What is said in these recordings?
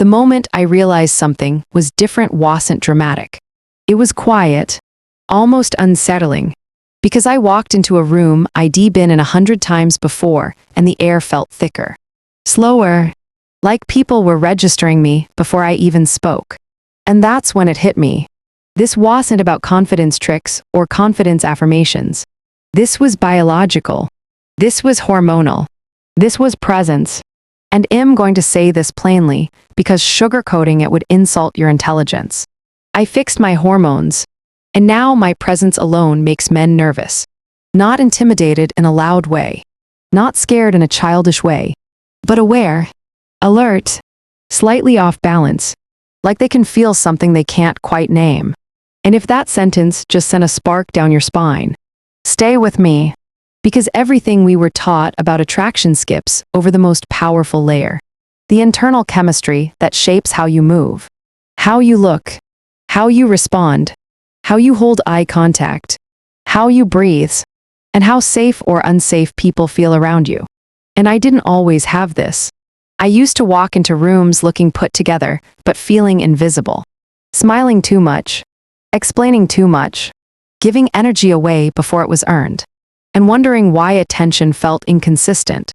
The moment I realized something was different wasn't dramatic. It was quiet, almost unsettling, because I walked into a room I'd been in 100 times before and the air felt thicker. Slower, like people were registering me before I even spoke. And that's when it hit me. This wasn't about confidence tricks or confidence affirmations. This was biological. This was hormonal. This was presence. And I'm going to say this plainly because sugarcoating it would insult your intelligence. I fixed my hormones, and now my presence alone makes men nervous. Not intimidated in a loud way. Not scared in a childish way. But aware, alert, slightly off balance, like they can feel something they can't quite name. And if that sentence just sent a spark down your spine, stay with me, because everything we were taught about attraction skips over the most powerful layer. The internal chemistry that shapes how you move, how you look, how you respond, how you hold eye contact, how you breathe, and how safe or unsafe people feel around you. And I didn't always have this. I used to walk into rooms looking put together, but feeling invisible. Smiling too much, explaining too much, giving energy away before it was earned, and wondering why attention felt inconsistent,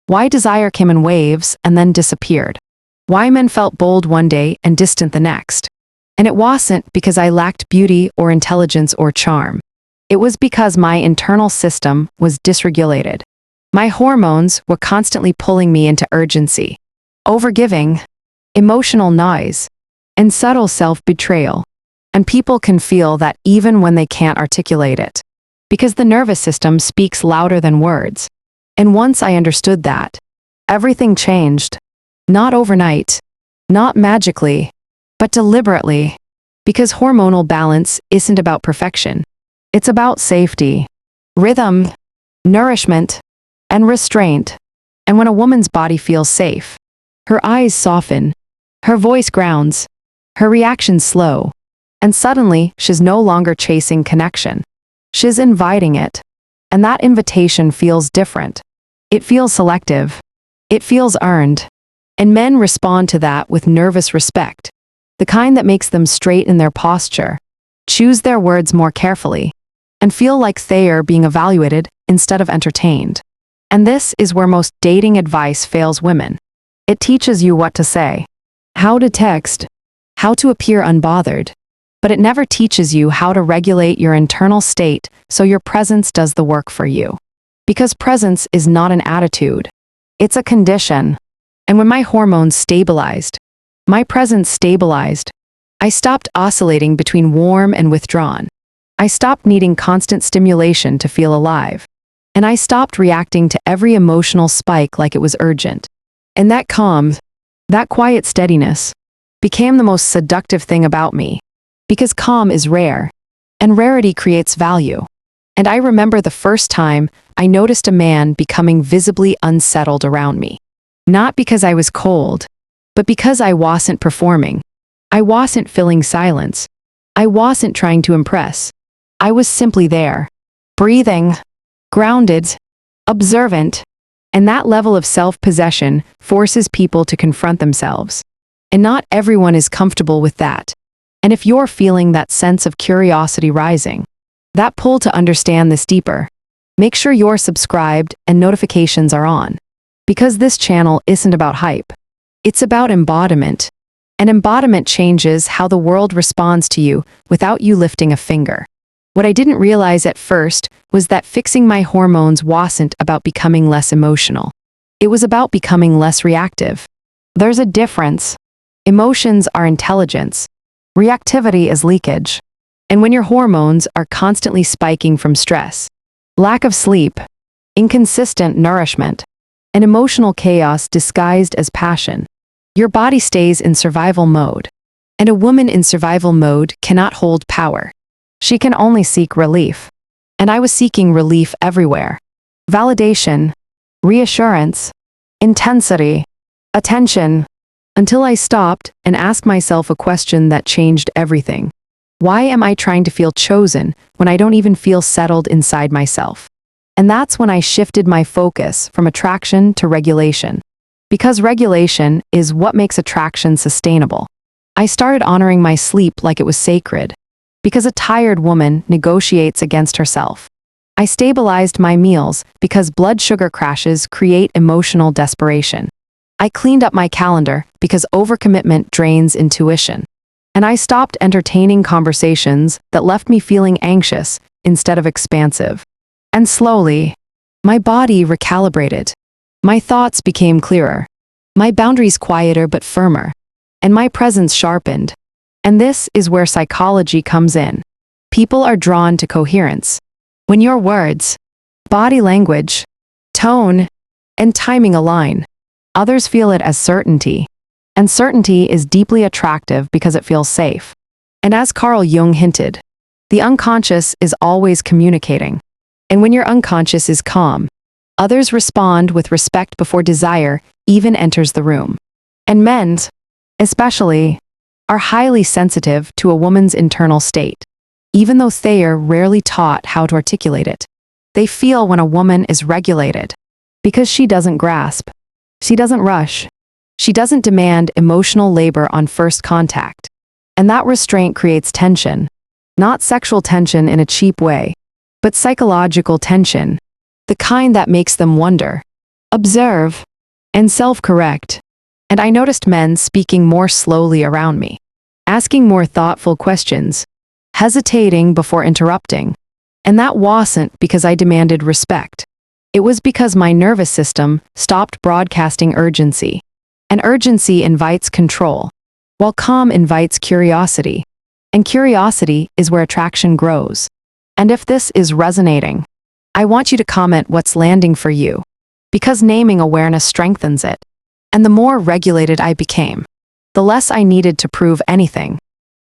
why desire came in waves and then disappeared, why men felt bold one day and distant the next. And it wasn't because I lacked beauty or intelligence or charm. It was because my internal system was dysregulated. My hormones were constantly pulling me into urgency, overgiving, emotional noise, and subtle self-betrayal. And people can feel that even when they can't articulate it, because the nervous system speaks louder than words. And once I understood that, everything changed. Not overnight, not magically, but deliberately, because hormonal balance isn't about perfection. It's about safety, rhythm, nourishment, and restraint. And when a woman's body feels safe, her eyes soften, her voice grounds, her reactions slow, and suddenly she's no longer chasing connection. She's inviting it. And that invitation feels different. It feels selective. It feels earned. And men respond to that with nervous respect, the kind that makes them straighten their posture, choose their words more carefully, and feel like they are being evaluated instead of entertained. And this is where most dating advice fails women. It teaches you what to say, how to text, how to appear unbothered, but it never teaches you how to regulate your internal state so your presence does the work for you. Because presence is not an attitude, it's a condition. And when my hormones stabilized, my presence stabilized, I stopped oscillating between warm and withdrawn. I stopped needing constant stimulation to feel alive. And I stopped reacting to every emotional spike like it was urgent. And that calm, that quiet steadiness, became the most seductive thing about me. Because calm is rare, and rarity creates value. And I remember the first time I noticed a man becoming visibly unsettled around me. Not because I was cold, but because I wasn't performing. I wasn't filling silence. I wasn't trying to impress. I was simply there, breathing, grounded, observant, and that level of self-possession forces people to confront themselves. And not everyone is comfortable with that. And if you're feeling that sense of curiosity rising, that pull to understand this deeper, make sure you're subscribed and notifications are on. Because this channel isn't about hype. It's about embodiment. And embodiment changes how the world responds to you without you lifting a finger. What I didn't realize at first was that fixing my hormones wasn't about becoming less emotional. It was about becoming less reactive. There's a difference. Emotions are intelligence. Reactivity is leakage. And when your hormones are constantly spiking from stress, lack of sleep, inconsistent nourishment, and emotional chaos disguised as passion, your body stays in survival mode. And a woman in survival mode cannot hold power. She can only seek relief. And I was seeking relief everywhere. Validation, reassurance, intensity, attention, until I stopped and asked myself a question that changed everything. Why am I trying to feel chosen when I don't even feel settled inside myself? And that's when I shifted my focus from attraction to regulation. Because regulation is what makes attraction sustainable. I started honoring my sleep like it was sacred. Because a tired woman negotiates against herself. I stabilized my meals because blood sugar crashes create emotional desperation. I cleaned up my calendar because overcommitment drains intuition. And I stopped entertaining conversations that left me feeling anxious instead of expansive. And slowly, my body recalibrated. My thoughts became clearer. My boundaries quieter but firmer. And my presence sharpened. And this is where psychology comes in. People are drawn to coherence. When your words, body language, tone, and timing align, others feel it as certainty. And certainty is deeply attractive because it feels safe. And as Carl Jung hinted, the unconscious is always communicating. And when your unconscious is calm, others respond with respect before desire even enters the room. And men, especially, are highly sensitive to a woman's internal state. Even though they are rarely taught how to articulate it. They feel when a woman is regulated. Because she doesn't grasp. She doesn't rush. She doesn't demand emotional labor on first contact. And that restraint creates tension. Not sexual tension in a cheap way, but psychological tension. The kind that makes them wonder, observe, and self-correct. And I noticed men speaking more slowly around me. Asking more thoughtful questions. Hesitating before interrupting. And that wasn't because I demanded respect. It was because my nervous system stopped broadcasting urgency. And urgency invites control, while calm invites curiosity. And curiosity is where attraction grows. And if this is resonating, I want you to comment what's landing for you. Because naming awareness strengthens it. And the more regulated I became, the less I needed to prove anything.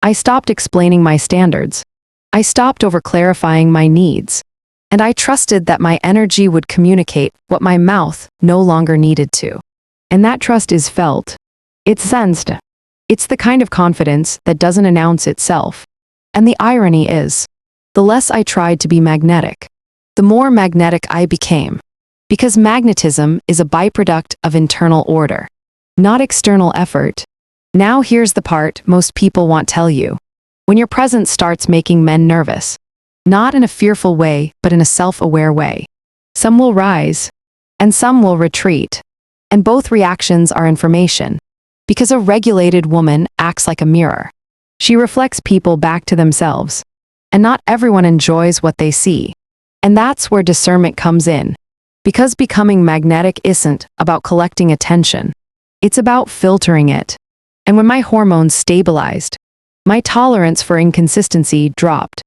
I stopped explaining my standards. I stopped over-clarifying my needs. And I trusted that my energy would communicate what my mouth no longer needed to. And that trust is felt. It's sensed. It's the kind of confidence that doesn't announce itself. And the irony is, the less I tried to be magnetic, the more magnetic I became. Because magnetism is a byproduct of internal order, not external effort. Now here's the part most people won't tell you. When your presence starts making men nervous. Not in a fearful way, but in a self-aware way. Some will rise, and some will retreat. And both reactions are information. Because a regulated woman acts like a mirror. She reflects people back to themselves. And not everyone enjoys what they see. And that's where discernment comes in. Because becoming magnetic isn't about collecting attention. It's about filtering it. And when my hormones stabilized, my tolerance for inconsistency dropped.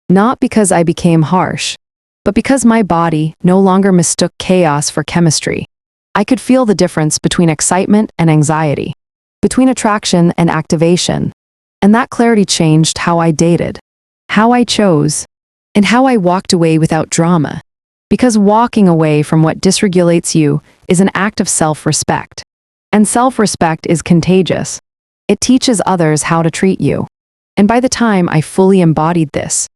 Not because I became harsh, but because my body no longer mistook chaos for chemistry. I could feel the difference between excitement and anxiety, between attraction and activation. And that clarity changed how I dated, how I chose, and how I walked away without drama. Because walking away from what dysregulates you is an act of self-respect. And self-respect is contagious. It teaches others how to treat you. And by the time I fully embodied this,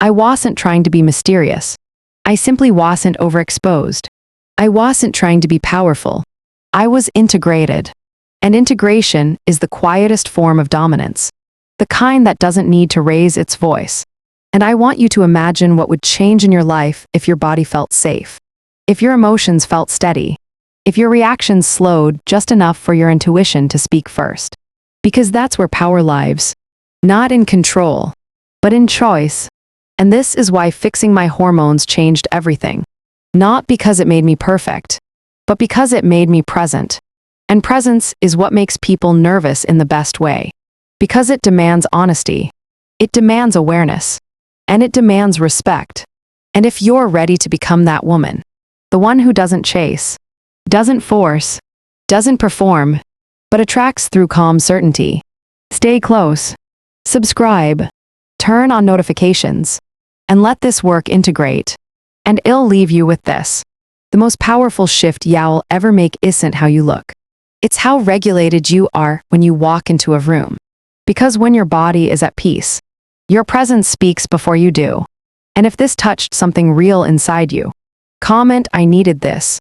I wasn't trying to be mysterious. I simply wasn't overexposed. I wasn't trying to be powerful. I was integrated. And integration is the quietest form of dominance. The kind that doesn't need to raise its voice. And I want you to imagine what would change in your life if your body felt safe. If your emotions felt steady. If your reactions slowed just enough for your intuition to speak first. Because that's where power lives. Not in control, but in choice. And this is why fixing my hormones changed everything. Not because it made me perfect, but because it made me present. And presence is what makes people nervous in the best way. Because it demands honesty. It demands awareness. And it demands respect. And if you're ready to become that woman, the one who doesn't chase, doesn't force, doesn't perform, but attracts through calm certainty, stay close, subscribe, turn on notifications, and let this work integrate. And I'll leave you with this. The most powerful shift you'll ever make isn't how you look. It's how regulated you are when you walk into a room. Because when your body is at peace, your presence speaks before you do. And if this touched something real inside you, comment "I needed this."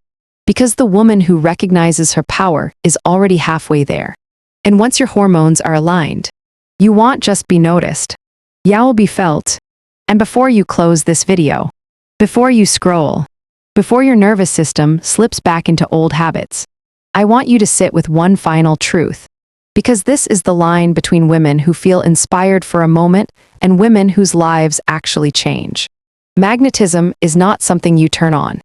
Because the woman who recognizes her power is already halfway there. And once your hormones are aligned, you won't just be noticed. You will be felt. And before you close this video, before you scroll, before your nervous system slips back into old habits, I want you to sit with one final truth. Because this is the line between women who feel inspired for a moment and women whose lives actually change. Magnetism is not something you turn on.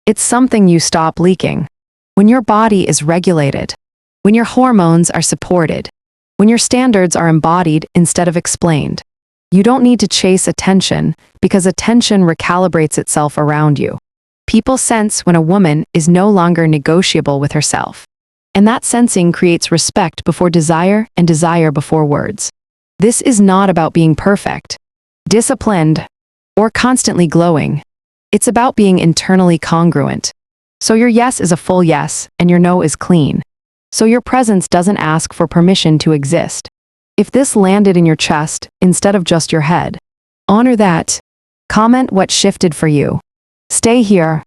It's something you stop leaking. When your body is regulated, when your hormones are supported, when your standards are embodied instead of explained, you don't need to chase attention because attention recalibrates itself around you. People sense when a woman is no longer negotiable with herself. And that sensing creates respect before desire and desire before words. This is not about being perfect, disciplined, or constantly glowing. It's about being internally congruent. So your yes is a full yes and your no is clean. So your presence doesn't ask for permission to exist. If this landed in your chest instead of just your head, honor that. Comment what shifted for you. Stay here.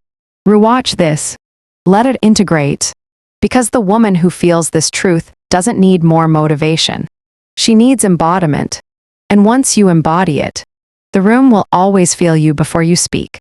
Rewatch this. Let it integrate. Because the woman who feels this truth doesn't need more motivation. She needs embodiment. And once you embody it, the room will always feel you before you speak.